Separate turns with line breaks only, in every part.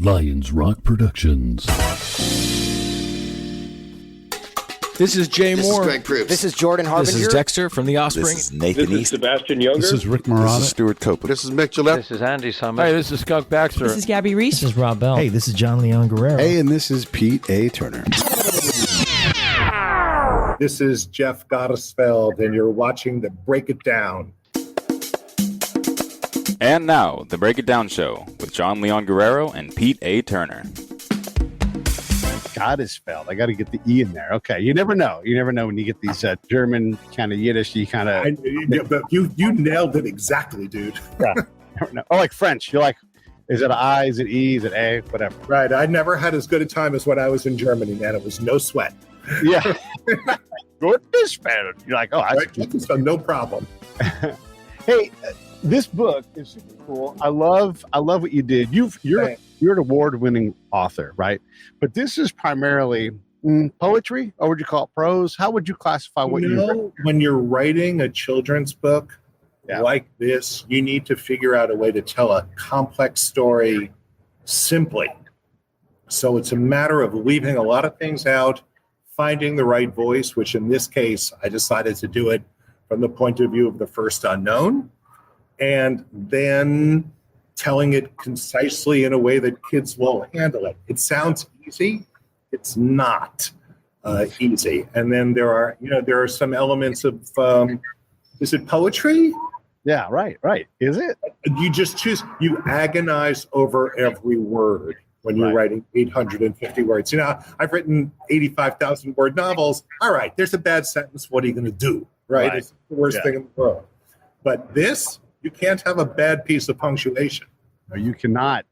Lions Rock Productions.
This is Jay
This
Moore.
is Greg Proops.
This is Jordan Harbinger.
This is Dexter from The Offspring.
This is Nathan
This is
East.
Sebastian Younger.
This is Rick
This
Marotta.
is Stuart Copeland.
This is Mick Gillette.
This is Andy Summers.
Hi, this is Skunk Baxter.
This is Gabby Reese.
This is Rob Bell.
Hey, this is John Leon Guerrero.
Hey, and this is Pete A. Turner.
This is Jeff Gottesfeld, and you're watching the Break It Down.
And now, the Break It Down Show with John Leon Guerrero and Pete A. Turner.
Gottesfeld. I got to get the E in there. Okay, you never know. You never know when you get these German kind of Yiddish. You kind of.
But you nailed it exactly, dude.
Yeah. Never know. Oh, like French. You're like, is it I? Is it E? Is it A? Whatever.
Right. I never had as good a time as when I was in Germany, man. It was no sweat.
Yeah. Gottesfeld. You're like, oh,
right. So no problem.
Hey, this book is super cool. I love what you did. You're an award-winning author, right? But this is primarily poetry, or would you call it prose? How would you classify what you know?
When you're writing a children's book like this, you need to figure out a way to tell a complex story simply. So it's a matter of leaving a lot of things out, finding the right voice, which in this case, I decided to do it from the point of view of the first unknown, and then telling it concisely in a way that kids will handle it. It sounds easy. It's not easy. And then there are some elements of, is it poetry?
Yeah, right. Is it?
You just choose, you agonize over every word when you're writing 850 words. You know, I've written 85,000 word novels. All right, there's a bad sentence. What are you going to do? Right? It's the worst thing in the world. But this, you can't have a bad piece of punctuation.
No, you cannot.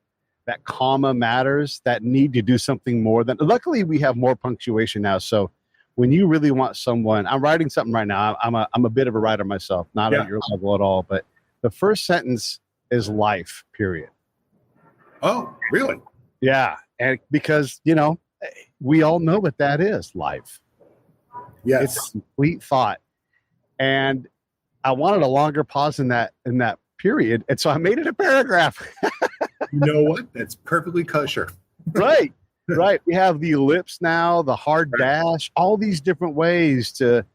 That comma matters. That need to do something more than. Luckily, we have more punctuation now. So when you really want someone, I'm writing something right now. I'm a bit of a writer myself, not at your level at all. But the first sentence is life. Period.
Oh, really?
Yeah, and because we all know what that is. Life.
Yes,
it's complete thought, and I wanted a longer pause in that period, and so I made it a paragraph.
You know what? That's perfectly kosher.
Right. We have the ellipse now, the hard dash, all these different ways to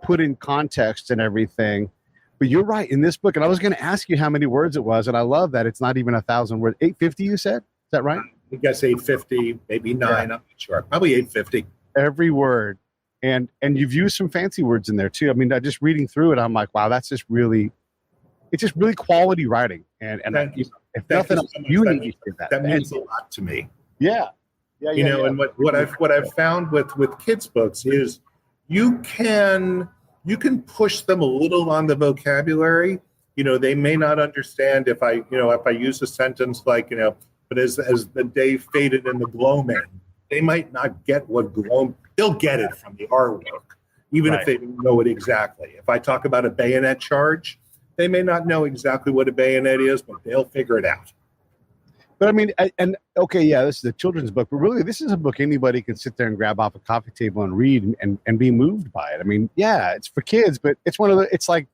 put in context and everything. But you're right, in this book, and I was going to ask you how many words it was, and I love that it's not even 1,000 words. 850, you said? Is that right?
I guess 850, maybe 9. I'm not sure. Probably 850.
Every word. And you've used some fancy words in there too. I mean, just reading through it, I'm like, wow, it's just really quality writing. And if nothing else, you need to do that.
That means a lot to me.
Yeah.
And what I've found with kids' books is you can push them a little on the vocabulary. They may not understand if I use a sentence like, but as the day faded in the gloaming, they might not get what gloam. They'll get it from the artwork, even if they don't know it exactly. If I talk about a bayonet charge, they may not know exactly what a bayonet is, but they'll figure it out.
But I mean, this is a children's book, but really this is a book anybody can sit there and grab off a coffee table and read and be moved by it. I mean, it's for kids, but it's like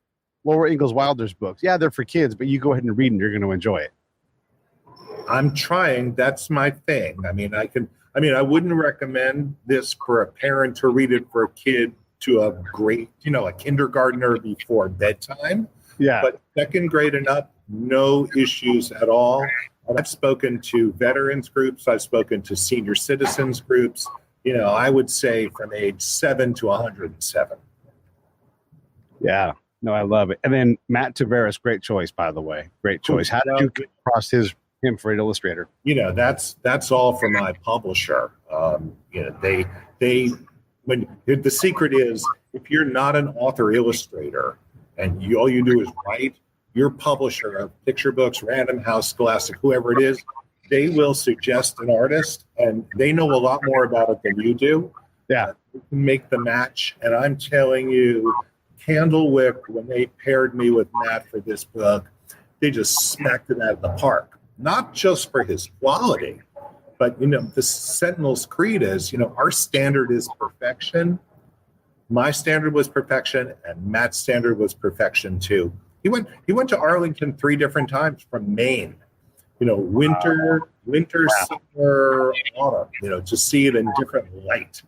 Laura Ingalls Wilder's books. Yeah, they're for kids, but you go ahead and read and you're going to enjoy it.
I'm trying. That's my thing. I wouldn't recommend this for a parent to read it for a kid to a grade, a kindergartner before bedtime.
Yeah.
But second grade and up, no issues at all. I've spoken to veterans groups. I've spoken to senior citizens groups. I would say from age 7 to 107. Yeah.
No, I love it. And then Matt Tavares, great choice, by the way. Great choice. How did you get across him for an illustrator?
That's all from my publisher. The secret is if you're not an author illustrator and all you do is write, your publisher of picture books, Random House, Scholastic, whoever it is, they will suggest an artist, and they know a lot more about it than you do.
Yeah,
you can make the match. And I'm telling you, Candlewick, when they paired me with Matt for this book, they just smacked it out of the park. Not just for his quality, but the Sentinel's creed is, our standard is perfection. My standard was perfection, and Matt's standard was perfection too. He went to Arlington 3 different times from Maine winter, summer, autumn, to see it in different light.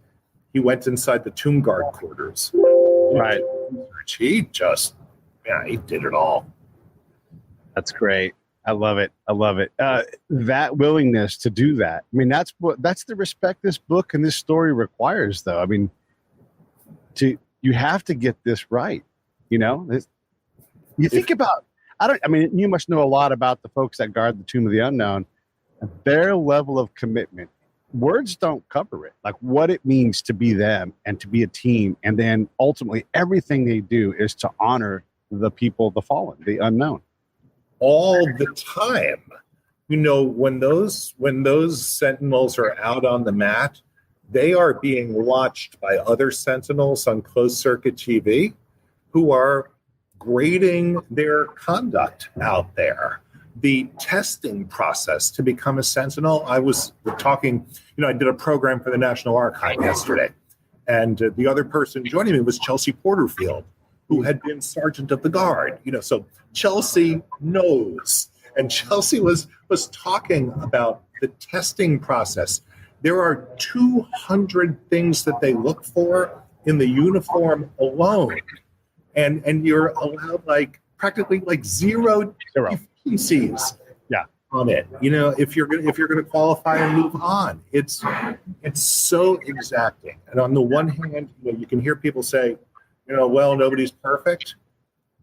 He went inside the tomb guard quarters.
Right.
He just, he did it all.
That's great. I love it. That willingness to do that. I mean, that's the respect this book and this story requires, though. I mean, you have to get this right. You think about, you must know a lot about the folks that guard the Tomb of the Unknown. Their level of commitment, words don't cover it. Like what it means to be them and to be a team. And then ultimately everything they do is to honor the people, the fallen, the unknown.
All the time. When those sentinels are out on the mat, they are being watched by other sentinels on closed circuit TV who are grading their conduct out there. The testing process to become a sentinel, I was talking, I did a program for the National Archive yesterday, and the other person joining me was Chelsea Porterfield, who had been Sergeant of the Guard. So Chelsea knows. And Chelsea was talking about the testing process. There are 200 things that they look for in the uniform alone. And you're allowed practically zero deficiencies on it. If you're gonna qualify and move on. It's so exacting. And on the one hand, you can hear people say, well, nobody's perfect.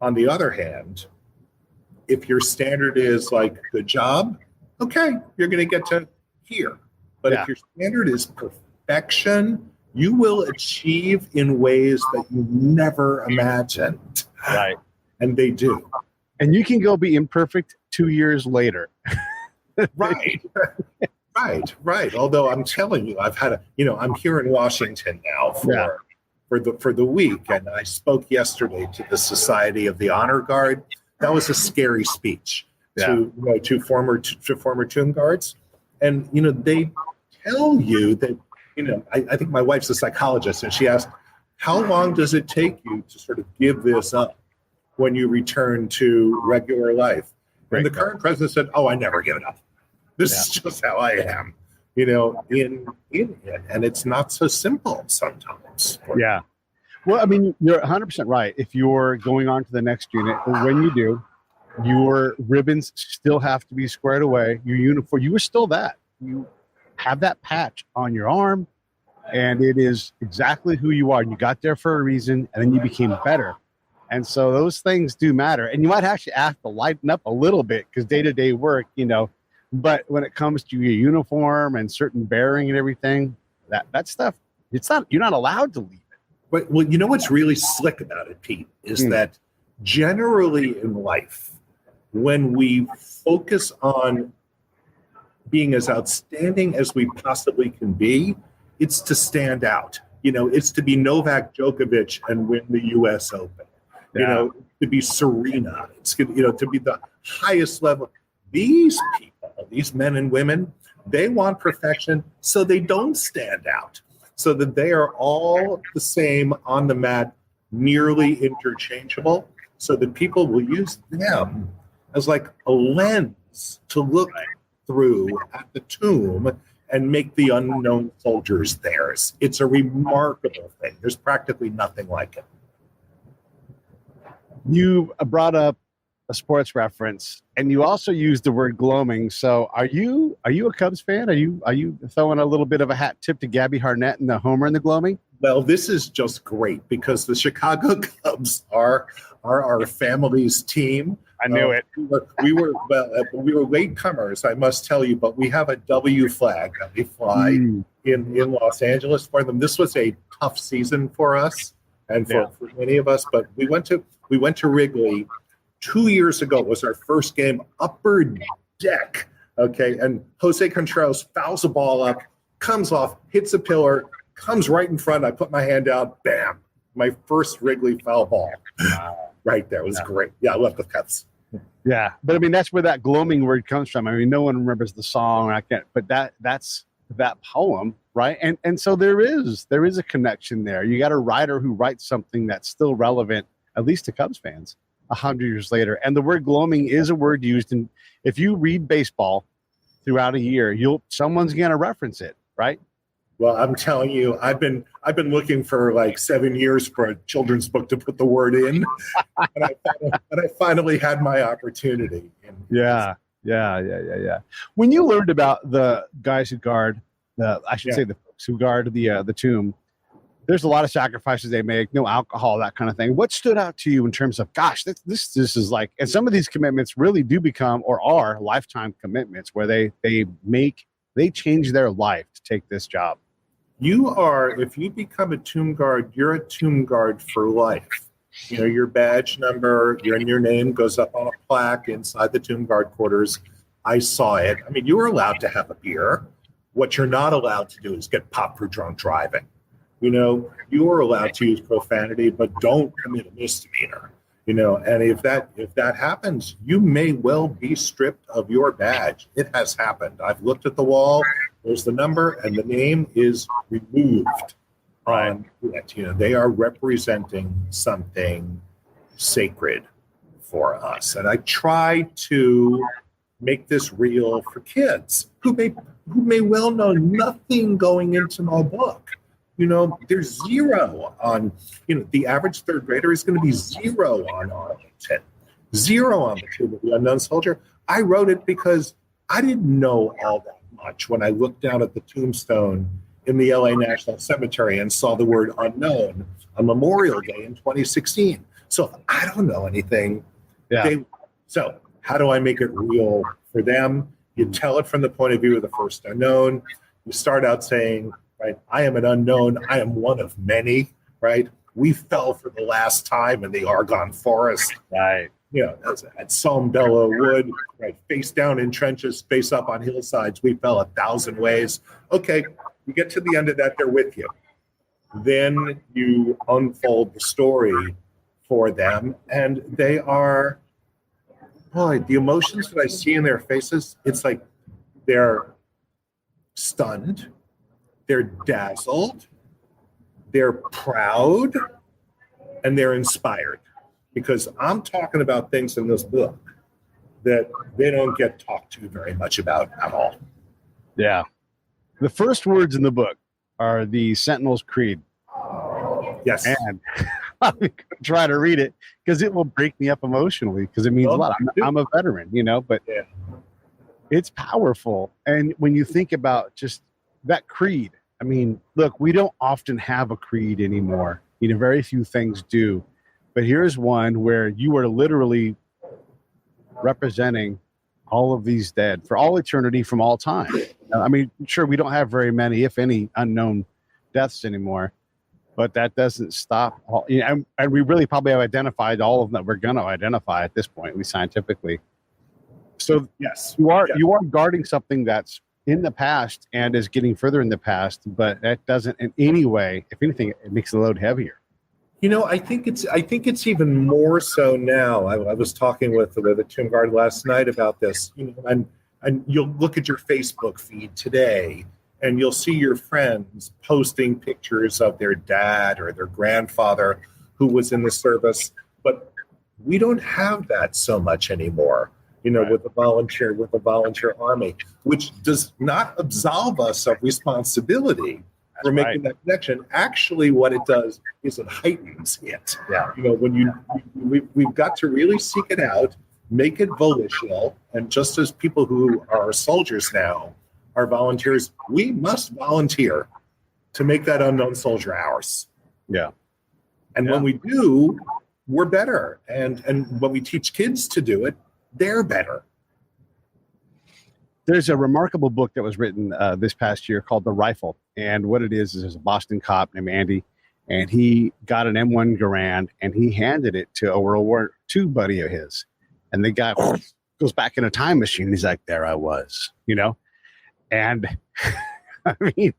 On the other hand, if your standard is good job, okay, you're going to get to here. But if your standard is perfection, you will achieve in ways that you never imagined.
Right.
And they do.
And you can go be imperfect 2 years later.
Right. Right. Although I'm telling you, I've had I'm here in Washington now for the week, and I spoke yesterday to the Society of the Honor Guard. That was a scary speech to former tomb guards, and they tell you that I think my wife's a psychologist, and she asked, how long does it take you to sort of give this up when you return to regular life? And the current president said, I never give it up. This is just how I am. In it, and it's not so simple sometimes.
Yeah. Well, you're 100% right. If you're going on to the next unit, or when you do, your ribbons still have to be squared away. Your uniform, you were still that. You have that patch on your arm, and it is exactly who you are. And you got there for a reason, and then you became better. And so those things do matter. And you might actually have to lighten up a little bit because day-to-day work, but when it comes to your uniform and certain bearing and everything, that stuff, you're not allowed to leave it.
But what's really slick about it, Pete, is that generally in life, when we focus on being as outstanding as we possibly can be, it's to stand out. It's to be Novak Djokovic and win the U.S. Open. To be Serena. It's to be the highest level. These people, these men and women, they want perfection, so they don't stand out, so that they are all the same on the mat, nearly interchangeable, so that people will use them as a lens to look through at the tomb and make the unknown soldiers theirs. It's a remarkable thing. There's practically nothing like it.
You brought up a sports reference, and you also used the word gloaming. So are you a Cubs fan? Are you throwing a little bit of a hat tip to Gabby Harnett and the homer and the gloaming?
Well, this is just great because the Chicago Cubs are our family's team.
I knew it.
We were latecomers, I must tell you, but we have a W flag that we fly in Los Angeles for them. This was a tough season for us and for many of us, but we went to Wrigley 2 years ago. It was our first game, upper deck. Okay, and Jose Contreras fouls a ball up, comes off, hits a pillar, comes right in front. I put my hand out, bam, my first Wrigley foul ball. Right there. It was great. Yeah, I love the Cubs.
Yeah, but that's where that gloaming word comes from. No one remembers the song, but that's that poem, right? And so there is a connection there. You got a writer who writes something that's still relevant, at least to Cubs fans. 100 years later. And the word gloaming is a word used in, if you read baseball throughout a year, someone's going to reference it, right?
Well, I'm telling you, I've been looking for like 7 years for a children's book to put the word in, and I finally had my opportunity.
Yeah. When you learned about the guys who guard the folks who guard the tomb, there's a lot of sacrifices they make, no alcohol, that kind of thing. What stood out to you in terms of, gosh, this is like, and some of these commitments really do become or are lifetime commitments where they change their life to take this job.
If you become a tomb guard, you're a tomb guard for life. You know, your badge number, your name goes up on a plaque inside the tomb guard quarters. I saw it. I mean, you were allowed to have a beer. What you're not allowed to do is get popped for drunk driving. You know, you are allowed to use profanity, but don't commit a misdemeanor. You know, and if that happens, you may well be stripped of your badge. It has happened. I've looked at the wall. There's the number, and the name is removed. You know, they are representing something sacred for us, and I try to make this real for kids who may well know nothing going into my book. You know, there's zero on, you know, the average third grader is going to be zero on Arlington, zero on the Tomb of the Unknown Soldier. I wrote it because I didn't know all that much when I looked down at the tombstone in the LA National Cemetery and saw the word unknown on Memorial Day in 2016. So if I don't know anything, so how do I make it real for them? You tell it from the point of view of the first unknown. You start out saying, right, I am an unknown. I am one of many, right? We fell for the last time in the Argonne Forest.
Right.
You know, that's at Bellow Wood, right? Face down in trenches, face up on hillsides. We fell 1,000 ways. Okay, you get to the end of that, they're with you. Then you unfold the story for them, and they are, boy, the emotions that I see in their faces, it's like they're stunned. They're dazzled, they're proud, and they're inspired. Because I'm talking about things in this book that they don't get talked to very much about at all.
Yeah. The first words in the book are the Sentinel's Creed.
Yes.
And I'm going to try to read it because it will break me up emotionally because it means a lot. I'm a veteran, you know, but it's powerful. And when you think about just that creed, I mean, look, we don't often have a creed anymore. You know, very few things do. But here's one where you are literally representing all of these dead for all eternity from all time. I mean, sure, we don't have very many, if any, unknown deaths anymore. But that doesn't stop. And we really probably have identified all of them that we're going to identify at this point, at least scientifically. So
yes,
you are guarding something that's in the past and is getting further in the past, but that doesn't in any way, if anything, it makes the load heavier.
You know, I think it's even more so now. I was talking with the tomb guard last night about this, you know, and you'll look at your Facebook feed today and you'll see your friends posting pictures of their dad or their grandfather who was in the service, but we don't have that so much anymore. You know, with the volunteer army, which does not absolve us of responsibility for making that connection. Actually, what it does is it heightens it.
Yeah.
You know, we've got to really seek it out, make it volitional, and just as people who are soldiers now are volunteers, we must volunteer to make that unknown soldier ours.
Yeah.
And when we do, we're better. And when we teach kids to do it, they're better.
There's a remarkable book that was written this past year called The Rifle. And what it is there's a Boston cop named Andy, and he got an M1 Garand, and he handed it to a World War II buddy of his. And the guy goes back in a time machine. He's like, there I was, you know? And I mean,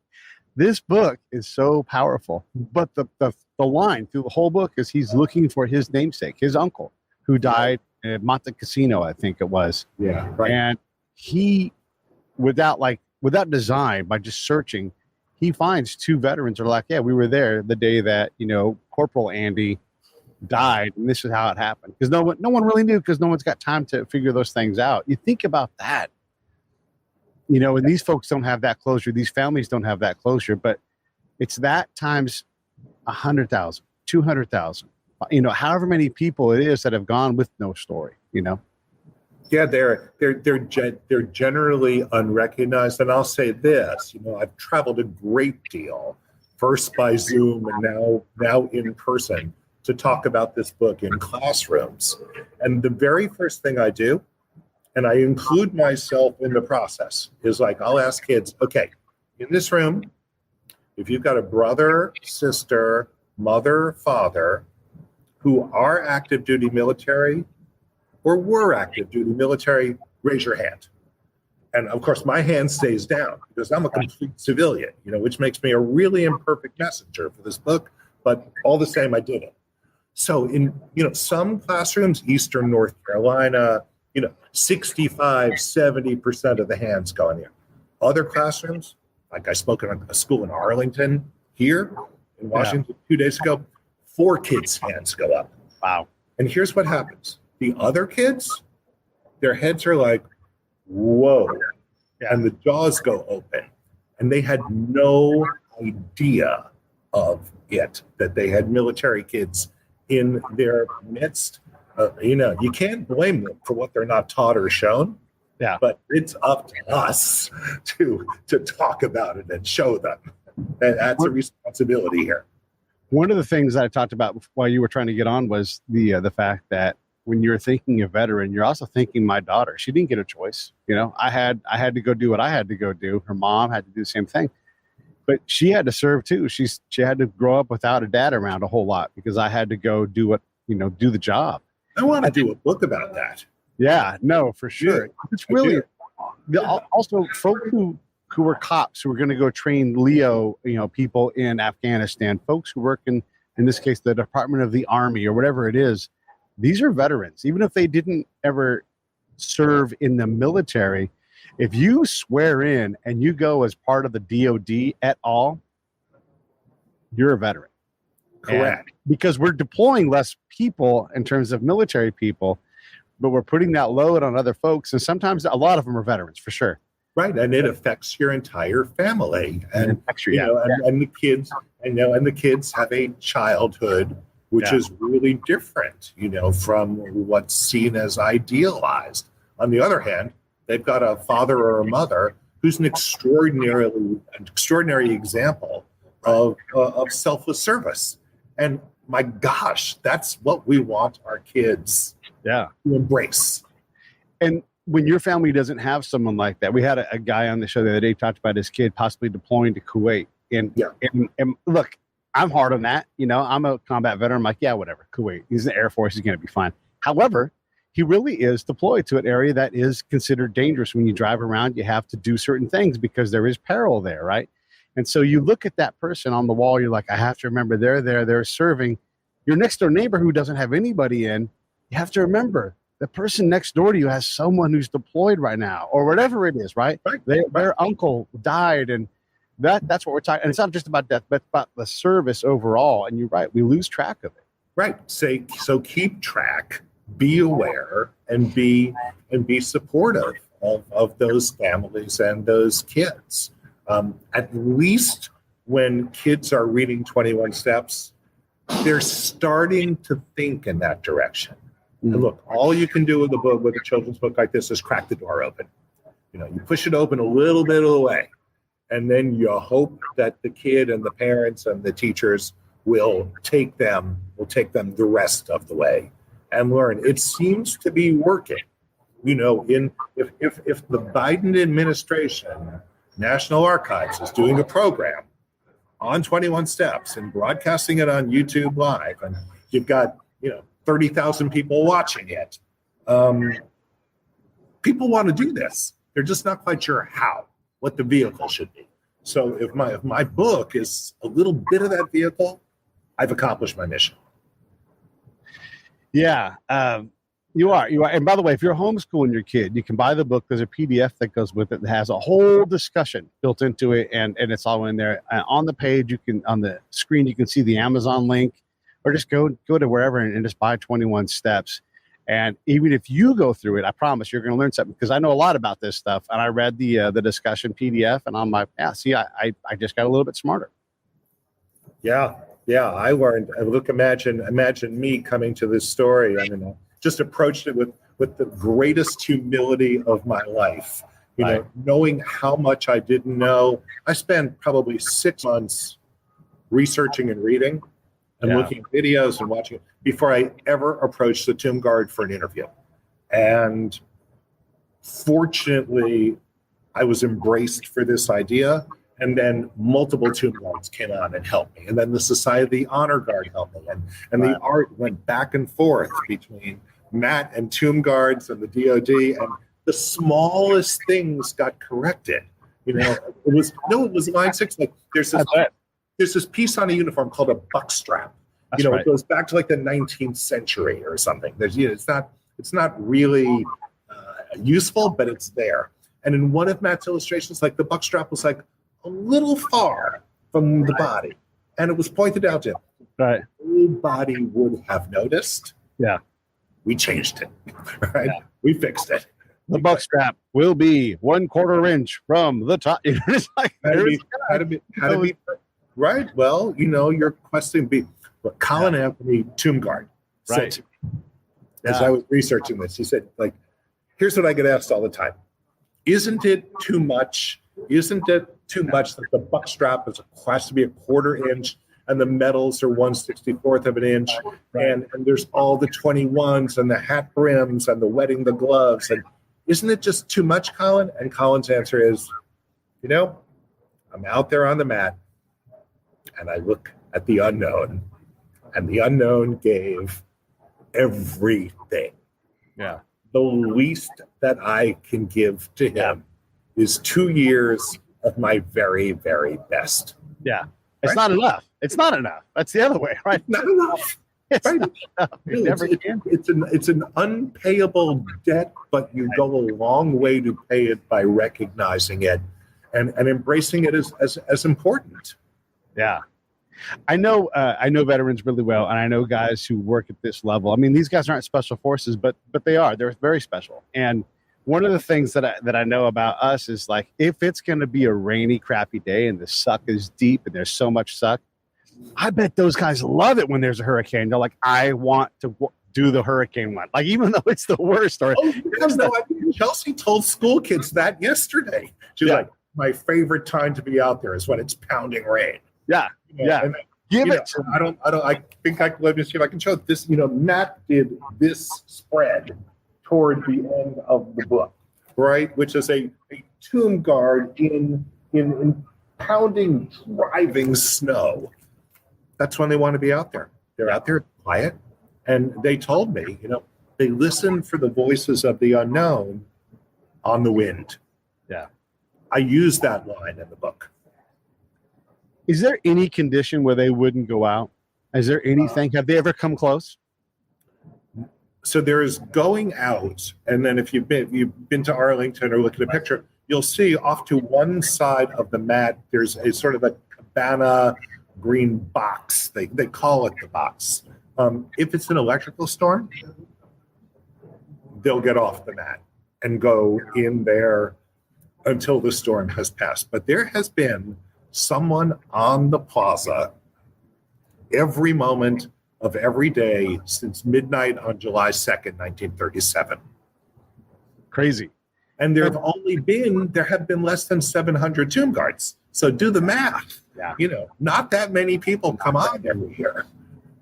this book is so powerful. But the line through the whole book is he's looking for his namesake, his uncle, who died at Monte Cassino, I think it was.
Yeah, right.
And he, without design, by just searching, he finds two veterans who are like, yeah, we were there the day that, you know, Corporal Andy died, and this is how it happened. Because no one really knew, because no one's got time to figure those things out. You think about that, and these folks don't have that closure. These families don't have that closure, but it's that times 100,000, 200,000, however many people it is that have gone with no story,
Yeah, they're generally unrecognized. And I'll say this, I've traveled a great deal, first by Zoom and now in person, to talk about this book in classrooms. And the very first thing I do, and I include myself in the process, is like, I'll ask kids, okay, in this room, if you've got a brother, sister, mother, father who are active duty military or were active duty military, raise your hand. And of course, my hand stays down because I'm a complete civilian, which makes me a really imperfect messenger for this book. But all the same, I did it. So in some classrooms, Eastern North Carolina, 65, 70% of the hands go in here. Other classrooms, like I spoke at a school in Arlington here in Washington 2 days ago, 4 kids' hands go up.
Wow.
And here's what happens. The other kids, their heads are like, whoa. Yeah. And the jaws go open. And they had no idea of it, that they had military kids in their midst. You can't blame them for what they're not taught or shown.
Yeah.
But it's up to us to talk about it and show them. And that's a responsibility here.
One of the things that I talked about while you were trying to get on was the fact that when you're thinking a veteran, you're also thinking my daughter. She didn't get a choice. I had to go do what I had to go do. Her mom had to do the same thing, but she had to serve too. She had to grow up without a dad around a whole lot because I had to go do do the job.
I want to do a book about that.
Yeah, no, for sure. Yeah, it's really also folks who were cops who were going to go train Leo, people in Afghanistan, folks who work in this case, the Department of the Army or whatever it is. These are veterans, even if they didn't ever serve in the military. If you swear in and you go as part of the DOD at all, you're a veteran.
Correct.
And because we're deploying less people in terms of military people, but we're putting that load on other folks. And sometimes a lot of them are veterans for sure.
Right. And it affects your entire family. And, and the kids, and the kids have a childhood which is really different, from what's seen as idealized. On the other hand, they've got a father or a mother who's an extraordinary example of selfless service. And my gosh, that's what we want our kids to embrace.
And when your family doesn't have someone like that, we had a guy on the show the other day talked about his kid possibly deploying to Kuwait. And look, I'm hard on that. I'm a combat veteran. I'm like, yeah, whatever. Kuwait. He's in the Air Force. He's going to be fine. However, he really is deployed to an area that is considered dangerous. When you drive around, you have to do certain things because there is peril there, right? And so you look at that person on the wall. You're like, I have to remember they're there. They're serving. Your next door neighbor who doesn't have anybody in, you have to remember the person next door to you has someone who's deployed right now or whatever it is, right? Their uncle died, and that's what we're talking. And it's not just about death, but about the service overall. And you're right, we lose track of it.
Right. So keep track, be aware, and be supportive of those families and those kids. At least when kids are reading 21 Steps, they're starting to think in that direction. And look, all you can do with a children's book like this is crack the door open. You push it open a little bit of the way, and then you hope that the kid and the parents and the teachers will take them the rest of the way and learn. It seems to be working. If the Biden administration, National Archives, is doing a program on 21 Steps and broadcasting it on YouTube Live, and you've got 30,000 people watching it. People want to do this. They're just not quite sure what the vehicle should be. So if my book is a little bit of that vehicle, I've accomplished my mission.
Yeah, you are. And by the way, if you're homeschooling your kid, you can buy the book. There's a PDF that goes with it that has a whole discussion built into it, and it's all in there. On the page, on the screen, you can see the Amazon link. or just go to wherever and just buy 21 Steps. And even if you go through it, I promise you're going to learn something, because I know a lot about this stuff. And I read the discussion PDF, and I'm like, yeah, see, I just got a little bit smarter.
Yeah, I learned. Look, imagine me coming to this story. I mean, I just approached it with the greatest humility of my life. You know, knowing how much I didn't know. I spent probably 6 months researching and reading and looking at videos and watching it before I ever approached the tomb guard for an interview. And fortunately, I was embraced for this idea. And then multiple tomb guards came on and helped me. And then the Society of the Honor Guard helped me. And the art went back and forth between Matt and tomb guards and the DOD. And the smallest things got corrected. You know, it was line 6. Like there's this piece on a uniform called a buck strap. That's it goes back to like the 19th century or something. There's, it's not really useful, but it's there. And in one of Matt's illustrations, like the buck strap was like a little far from the body, and it was pointed out to him.
Right.
Nobody would have noticed.
Yeah.
We changed it. Right. Yeah. We fixed it.
The buck strap will be 1/4 inch from the top. It's like,
how to be right. Well, you're questioning what Colin Anthony, tomb guard, said to me as I was researching this. He said, like, here's what I get asked all the time. Isn't it too much? Isn't it too much that the buck strap has to be 1/4 inch and the medals are 1/64 of an inch, and there's all the 21s and the hat brims and the wetting the gloves, and isn't it just too much, Colin? And Colin's answer is, I'm out there on the mat and I look at the unknown, and the unknown gave everything. Yeah. The least that I can give to him is 2 years of my very, very best.
Yeah. It's not enough. It's not enough. That's the other way, right?
Not enough. It's right. Not enough. It's an unpayable debt, but you go a long way to pay it by recognizing it and embracing it as important.
Yeah. I know veterans really well, and I know guys who work at this level. I mean, these guys aren't special forces, but they are. They're very special. And one of the things that I know about us is, like, if it's going to be a rainy, crappy day and the suck is deep and there's so much suck, I bet those guys love it when there's a hurricane. They're like, I want to do the hurricane one, like, even though it's the worst. Or
Chelsea told school kids that yesterday. She's like, my favorite time to be out there is when it's pounding rain.
Yeah. And give it.
I think let me see if I can show this. Matt did this spread toward the end of the book, right? Which is a tomb guard in pounding, driving snow. That's when they want to be out there. They're out there quiet. And they told me, they listen for the voices of the unknown on the wind.
Yeah.
I use that line in the book.
Is there any condition where they wouldn't go out? Is there anything? Have they ever come close?
So there is going out, and then if you've been to Arlington or look at a picture, you'll see off to one side of the mat there's a sort of a cabana green box. They call it the box. If it's an electrical storm, they'll get off the mat and go in there until the storm has passed. But there has been someone on the plaza every moment of every day since midnight on July 2nd, 1937.
Crazy.
And there have been less than 700 tomb guards. So do the math. Yeah. Not that many people come on every year.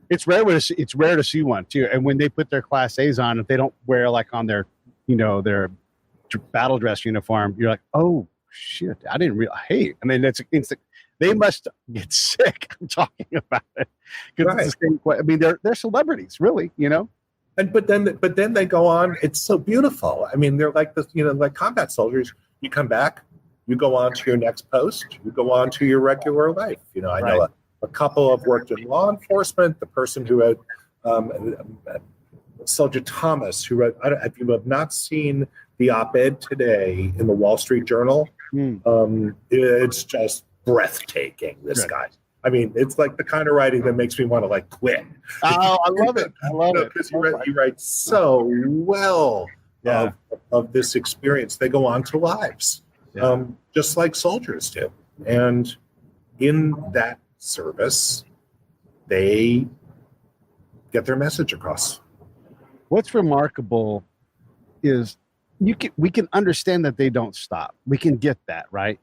It's rare to see one too. And when they put their Class A's on, if they don't wear, like, on their, their battle dress uniform, you're like, oh shit, I didn't realize. Hey, I mean, that's instant. They must get sick. I'm talking about it. Right. It's the same way. I mean, they're celebrities, really,
And but then they go on. It's so beautiful. I mean, they're like this, like combat soldiers. You come back, you go on to your next post, you go on to your regular life. I know a couple have worked in law enforcement. The person who had Soldier Thomas, who wrote. If you have not seen the op-ed today in the Wall Street Journal, it's just breathtaking. This guy. I mean, it's like the kind of writing that makes me want to like quit.
Oh, I love it. I love it.
Because you write so well
Yeah.
of this experience. They go on to lives, just like soldiers do. And in that service, they get their message across.
What's remarkable is we can understand that they don't stop. We can get that, right?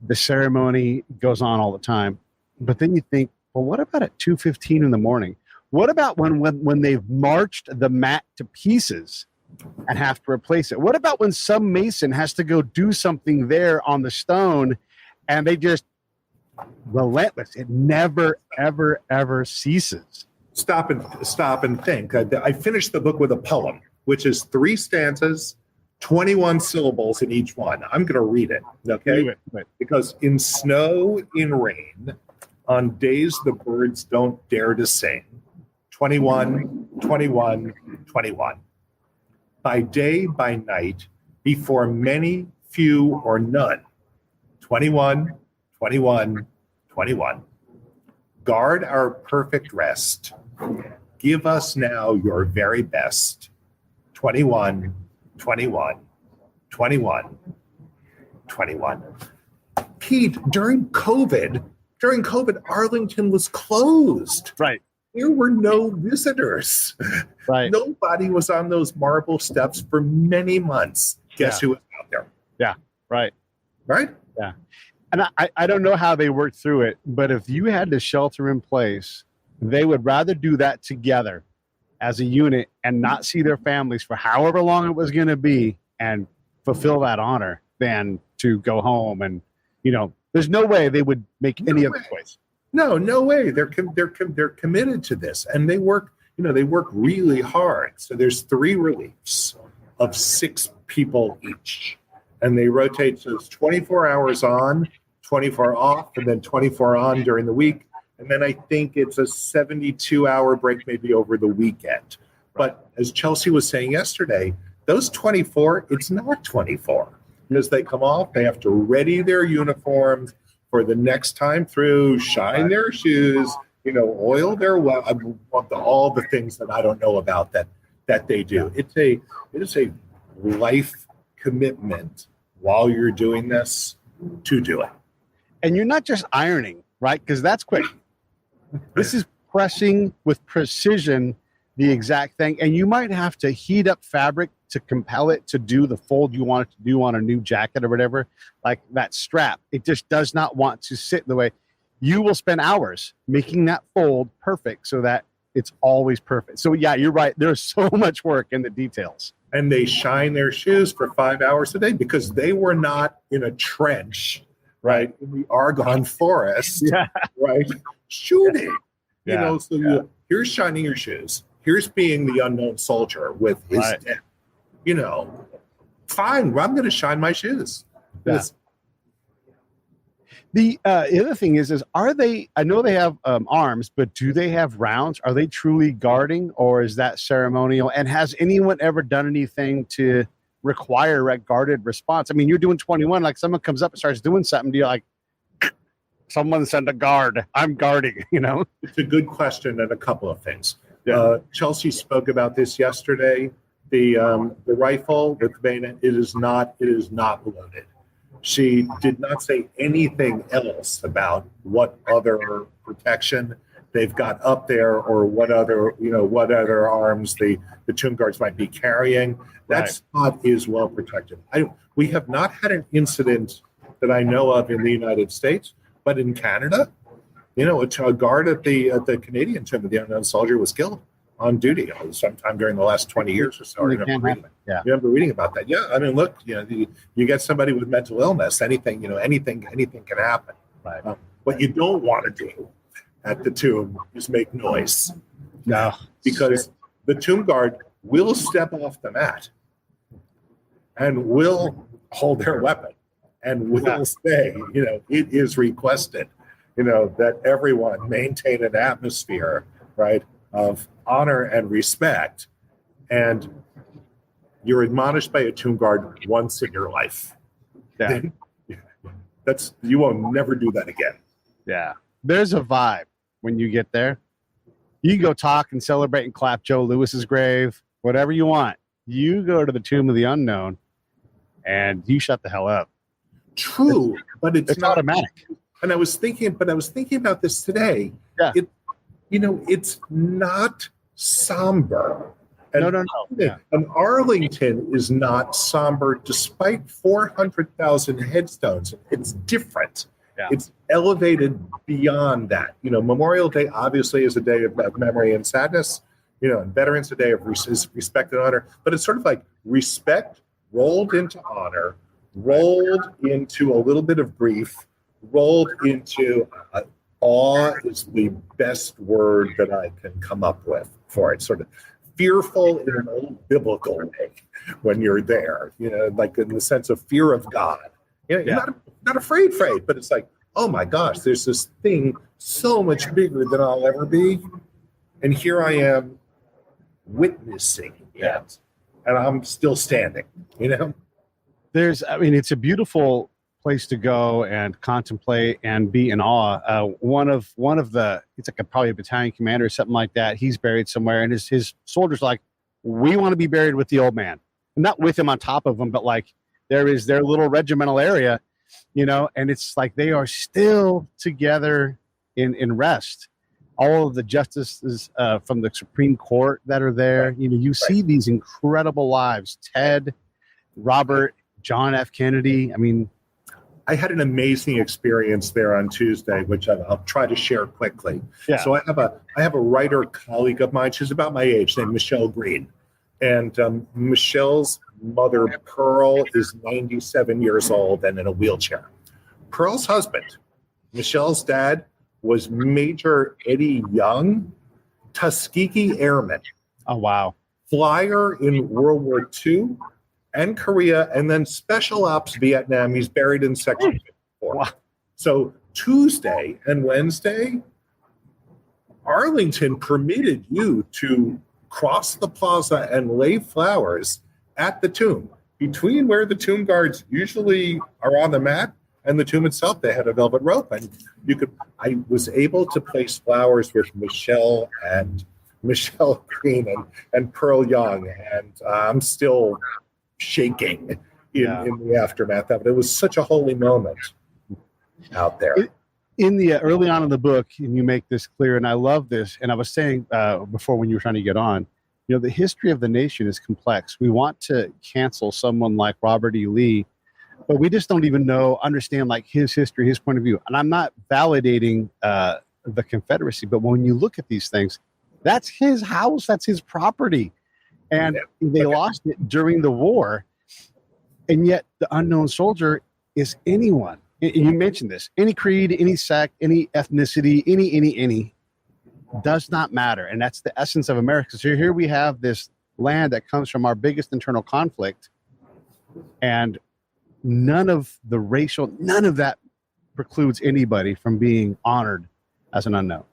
The ceremony goes on all the time. But then you think, well, what about at 2:15 in the morning? What about when they've marched the mat to pieces and have to replace it? What about when some mason has to go do something there on the stone and they just relentless? It never, ever, ever ceases.
Stop and think. I finished the book with a poem, which is 3 stanzas, 21 syllables in each one. I'm going to read it, okay? Because in snow, in rain, on days the birds don't dare to sing, 21, 21, 21. By day, by night, before many, few, or none, 21, 21, 21. Guard our perfect rest. Give us now your very best. 21, 21, 21, 21. Pete, during COVID, Arlington was closed.
Right.
There were no visitors.
Right.
Nobody was on those marble steps for many months. Guess who was out there?
Yeah. Right.
Right?
Yeah. And I don't know how they worked through it, but if you had to shelter in place, they would rather do that together as a unit and not see their families for however long it was going to be and fulfill that honor than to go home. And, there's no way they would make any other choice.
No way. They're committed to this, and they work. They work really hard. So there's 3 reliefs of 6 people each, and they rotate. So it's 24 hours on, 24 off, and then 24 on during the week. And then I think it's a 72-hour break maybe over the weekend. But as Chelsea was saying yesterday, those 24, it's not 24. As they come off, they have to ready their uniforms for the next time through, shine their shoes, oil their well, all the things that I don't know about that they do. It is a life commitment while you're doing this to do it.
And you're not just ironing, right? Because that's quick. This is pressing with precision the exact thing. And you might have to heat up fabric to compel it to do the fold you want it to do on a new jacket or whatever, like that strap. It just does not want to sit the way. You will spend hours making that fold perfect so that it's always perfect. So yeah, you're right. There's so much work in the details.
And they shine their shoes for 5 hours a day because they were not in a trench, right? In the Argonne forest, right? Shooting, so here's shining your shoes. Here's being the unknown soldier with his death. Fine, I'm going to shine my shoes.
Yeah. The other thing is are they, I know they have arms, but do they have rounds? Are they truly guarding, or is that ceremonial? And has anyone ever done anything to require a guarded response? I mean, you're doing 21, like someone comes up and starts doing something, do you like, someone send a guard, I'm guarding,
It's a good question and a couple of things. Yeah. Chelsea spoke about this yesterday. The rifle with the bayonet, it is not loaded. She did not say anything else about what other protection they've got up there or what other arms the tomb guards might be carrying. That spot is well protected. We have not had an incident that I know of in the United States, but in Canada, a guard at the Canadian tomb of the Unkown Soldier was killed on duty sometime during the last 20 years or so. I remember reading about that. Yeah, I mean, look, you get somebody with mental illness, anything can happen. Right. What you don't want to do at the tomb is make noise.
No,
because the tomb guard will step off the mat and will hold their weapon and will say, it is requested, that everyone maintain an atmosphere, right, of honor and respect. And you're admonished by a tomb guard once in your life.
Yeah.
You will never do that again.
Yeah. there's a vibe when you get there. You can go talk and celebrate and clap Joe Louis's grave, whatever you want. You go to the Tomb of the Unknown, and you shut the hell up.
True, but it's not
automatic.
And I was thinking about this today.
Yeah.
It's not somber. And,
No. Yeah.
And Arlington is not somber despite 400,000 headstones. It's different.
Yeah.
It's elevated beyond that. Memorial Day obviously is a day of memory and sadness. And Veterans Day of respect and honor. But it's sort of like respect rolled into honor, rolled into a little bit of grief, rolled into awe is the best word that I can come up with for it. Sort of fearful in an old biblical way when you're there, like in the sense of fear of God. You're not afraid, but it's like, oh my gosh, there's this thing so much bigger than I'll ever be. And here I am witnessing it. And I'm still standing,
It's a beautiful place to go and contemplate and be in awe. One of the, it's like probably a battalion commander or something like that. He's buried somewhere, and his soldiers like, we want to be buried with the old man, not with him on top of him, but like there is their little regimental area, and it's like they are still together in rest. All of the justices from the Supreme Court that are there, you see these incredible lives. Ted, Robert, John F. Kennedy. I mean,
I had an amazing experience there on Tuesday, which I'll try to share quickly.
Yeah.
So I have a writer colleague of mine. She's about my age, named Michelle Green, and Michelle's mother, Pearl, is 97 years old and in a wheelchair. Pearl's husband, Michelle's dad, was Major Eddie Young, Tuskegee Airman.
Oh wow!
Flyer in World War II. And Korea, and then Special Ops Vietnam. He's buried in Section 54.
Wow.
So Tuesday and Wednesday, Arlington permitted you to cross the plaza and lay flowers at the tomb. Between where the tomb guards usually are on the mat and the tomb itself, they had a velvet rope, and I was able to place flowers with Michelle Green and Pearl Young, and I'm still shaking in the aftermath of it. It was such a holy moment out there.
In the early on in the book, and you make this clear, and I love this, and I was saying before when you were trying to get on, the history of the nation is complex. We want to cancel someone like Robert E. Lee, but we just don't even understand like his history, his point of view. And I'm not validating the Confederacy, but when you look at these things, that's his house, that's his property. And they lost it during the war. And yet the unknown soldier is anyone. And you mentioned this. Any creed, any sect, any ethnicity, any does not matter. And that's the essence of America. So here we have this land that comes from our biggest internal conflict. And none of that precludes anybody from being honored as an unknown.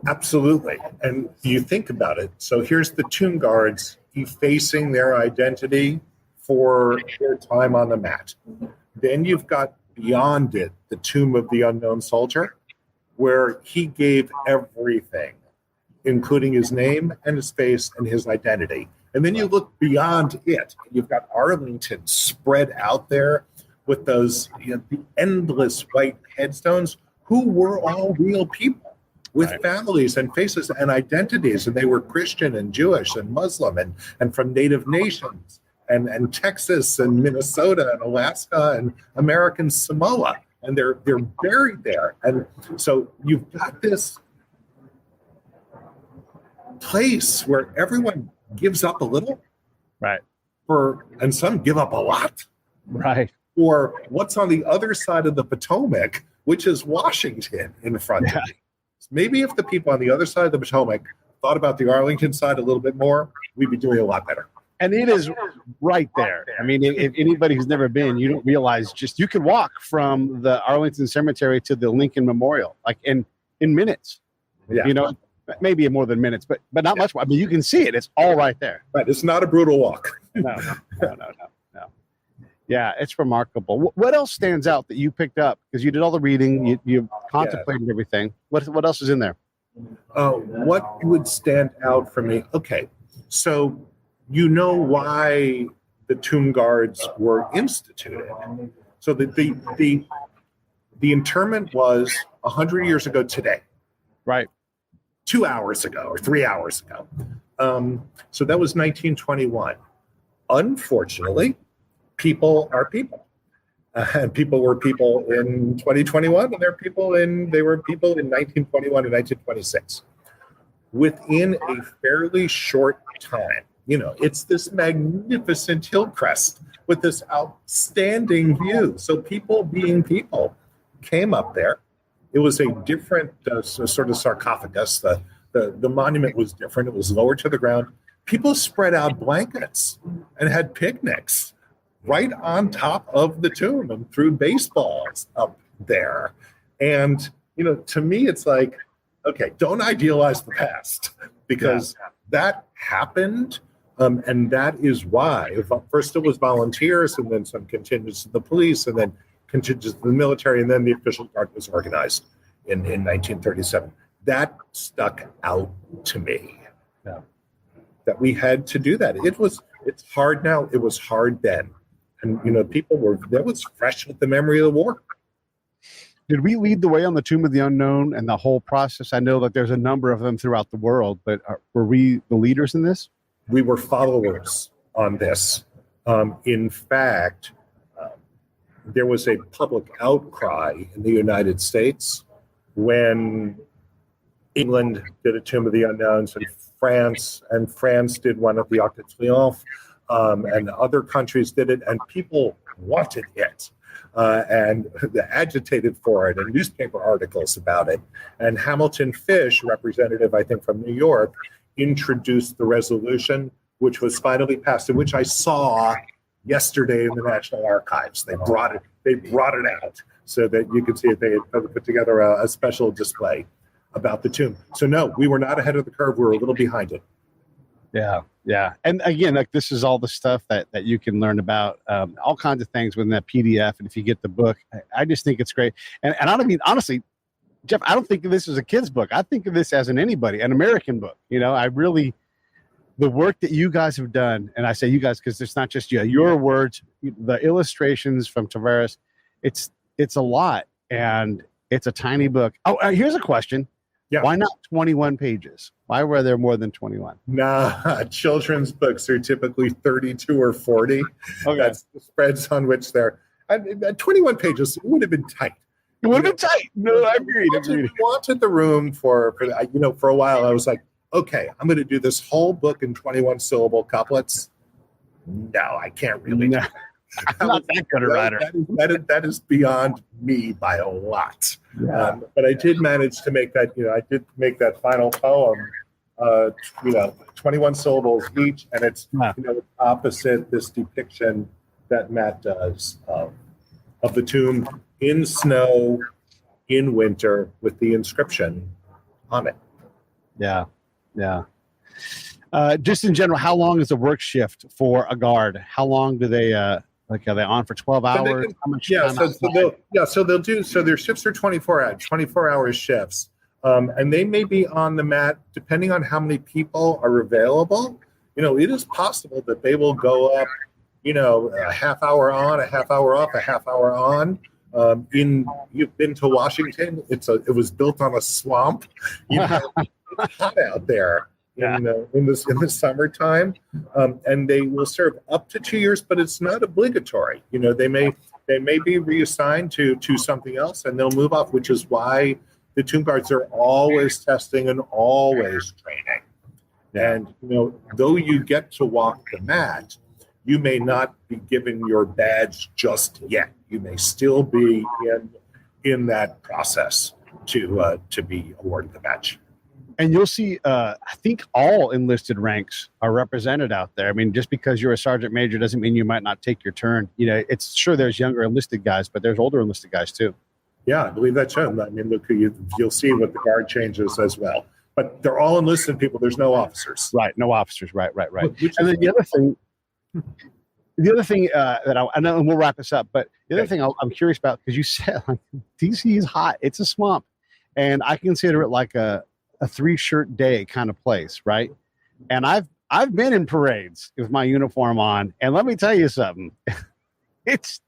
Absolutely. And you think about it. So here's the tomb guards effacing their identity for their time on the mat. Then you've got beyond it the Tomb of the Unknown Soldier, where he gave everything, including his name and his face and his identity. And then you look beyond it. You've got Arlington spread out there with those the endless white headstones who were all real people. With families and faces and identities, and they were Christian and Jewish and Muslim and from Native nations and Texas and Minnesota and Alaska and American Samoa, and they're buried there. And so you've got this place where everyone gives up a little,
right?
And some give up a lot,
right?
For what's on the other side of the Potomac, which is Washington in front of you. Maybe if the people on the other side of the Potomac thought about the Arlington side a little bit more, we'd be doing a lot better.
And it is right there. I mean, if anybody who's never been, you don't realize you can walk from the Arlington Cemetery to the Lincoln Memorial, like in minutes. Yeah. Maybe more than minutes, but not much. I mean, you can see it. It's all right there.
Right. It's not a brutal walk.
No. Yeah, it's remarkable. What else stands out that you picked up? Because you did all the reading, you contemplated everything. What else is in there?
What would stand out for me? Okay, so you know why the tomb guards were instituted. So the interment was 100 years ago today.
Right.
2 hours ago or 3 hours ago. So that was 1921. Unfortunately, people are people. And people were people in 2021, and they were people in 1921 and 1926. Within a fairly short time, it's this magnificent hill crest with this outstanding view. So people being people came up there. It was a different sort of sarcophagus. The monument was different. It was lower to the ground. People spread out blankets and had picnics right on top of the tomb and threw baseballs up there. And, to me, it's like, okay, don't idealize the past, because that happened. And that is why. First it was volunteers, and then some contingents of the police, and then contingents of the military, and then the official guard was organized in 1937. That stuck out to me.
Yeah.
That we had to do that. It's hard now. It was hard then. And, that was fresh with the memory of the war.
Did we lead the way on the Tomb of the Unknown and the whole process? I know that there's a number of them throughout the world, but were we the leaders in this?
We were followers on this. In fact, there was a public outcry in the United States when England did a Tomb of the Unknowns, and France did one of the Arc de Triomphe, and other countries did it, and people wanted it. And they agitated for it, and newspaper articles about it. And Hamilton Fish, representative, I think, from New York, introduced the resolution, which was finally passed, and which I saw yesterday in the National Archives. They brought it out so that you could see it. They had put together a special display about the tomb. So no, we were not ahead of the curve. We were a little behind it.
Yeah. And again, like, this is all the stuff that you can learn about, all kinds of things within that PDF. And if you get the book, I just think it's great. And I don't mean, honestly, Jeff, I don't think of this as a kid's book. I think of this as an American book. The work that you guys have done, and I say you guys because it's not just your words, the illustrations from Tavares, it's a lot, and it's a tiny book. Oh, here's a question.
Yeah.
Why not 21 pages? Why were there more than 21?
Nah, children's books are typically 32 or 40.
Okay.
That's the spreads on which they're. 21 pages would have been tight.
It would have been tight. No, I agreed.
We wanted the room for a while. I was like, okay, I'm going to do this whole book in 21 syllable couplets. No, I can't really.
No. I'm not that good a writer.
That is beyond me by a lot.
Yeah.
But I did manage to make that. I did make that final poem. 21 syllables each, and it's opposite this depiction that Matt does of the tomb in snow in winter with the inscription on it.
Yeah. Just in general, how long is a work shift for a guard? How long do they are they on for 12 hours? How much time
so they'll do, so their shifts are 24 hour shifts. And they may be on the mat depending on how many people are available. It is possible that they will go up, a half hour on, a half hour off, a half hour on. You've been to Washington. It was built on a swamp. It's hot out there. In the summertime, and they will serve up to 2 years, but it's not obligatory. They may be reassigned to something else, and they'll move off, which is why the tomb guards are always testing and always training. And though you get to walk the mat, you may not be given your badge just yet. You may still be in that process to be awarded the badge.
And you'll see, I think all enlisted ranks are represented out there. I mean, just because you're a sergeant major doesn't mean you might not take your turn. It's sure there's younger enlisted guys, but there's older enlisted guys too.
Yeah, I believe that's true. I mean, look, you'll see what the guard changes as well. But they're all enlisted people. There's no officers.
Right, no officers. Right.
Which
And then the other thing, The other thing that I know, and we'll wrap this up, but the other thing I'm curious about, because you said like, DC is hot, it's a swamp, and I consider it like a 3-shirt day kind of place, right? And I've been in parades with my uniform on, and let me tell you something. If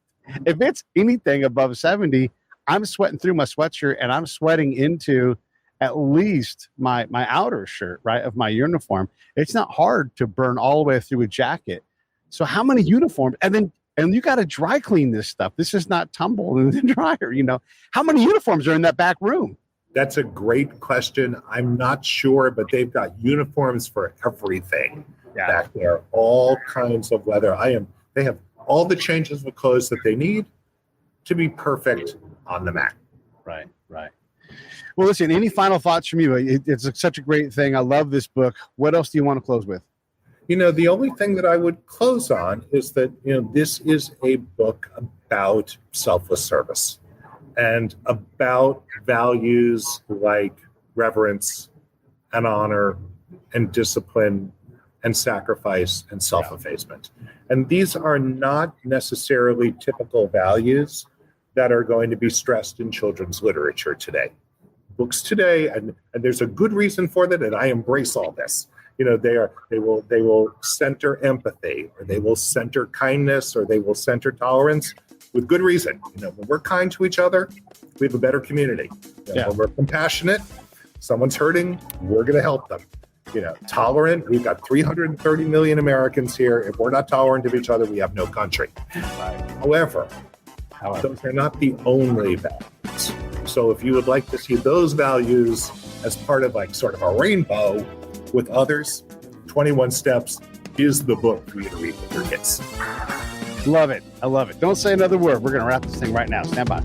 it's anything above 70, I'm sweating through my sweatshirt, and I'm sweating into at least my outer shirt, right, of my uniform. It's not hard to burn all the way through a jacket. So how many uniforms? And you got to dry clean this stuff. This is not tumble in the dryer, you know. How many uniforms are in that back room?
That's a great question. I'm not sure, but they've got uniforms for everything back there, all kinds of weather. They have all the changes of clothes that they need to be perfect on the mat.
Right. Well, listen, any final thoughts from you? It's such a great thing. I love this book. What else do you want to close with?
You know, the only thing that I would close on is that, you know, this is a book about selfless service and about values like reverence and honor and discipline and sacrifice and self-effacement. And these are not necessarily typical values that are going to be stressed in children's literature today. Books today, and there's a good reason for that, and I embrace all this. You know, they will center empathy, or they will center kindness, or they will center tolerance with good reason. You know, when we're kind to each other, we have a better community. You know, when we're compassionate, someone's hurting, we're going to help them. You know, tolerant, we've got 330 million Americans here. If we're not tolerant of each other, we have no country. However, those are not the only values. So if you would like to see those values as part of like sort of a rainbow with others, 21 Steps is the book for you to read with your kids.
Love it. I love it. Don't say another word. We're going to wrap this thing right now. Stand by.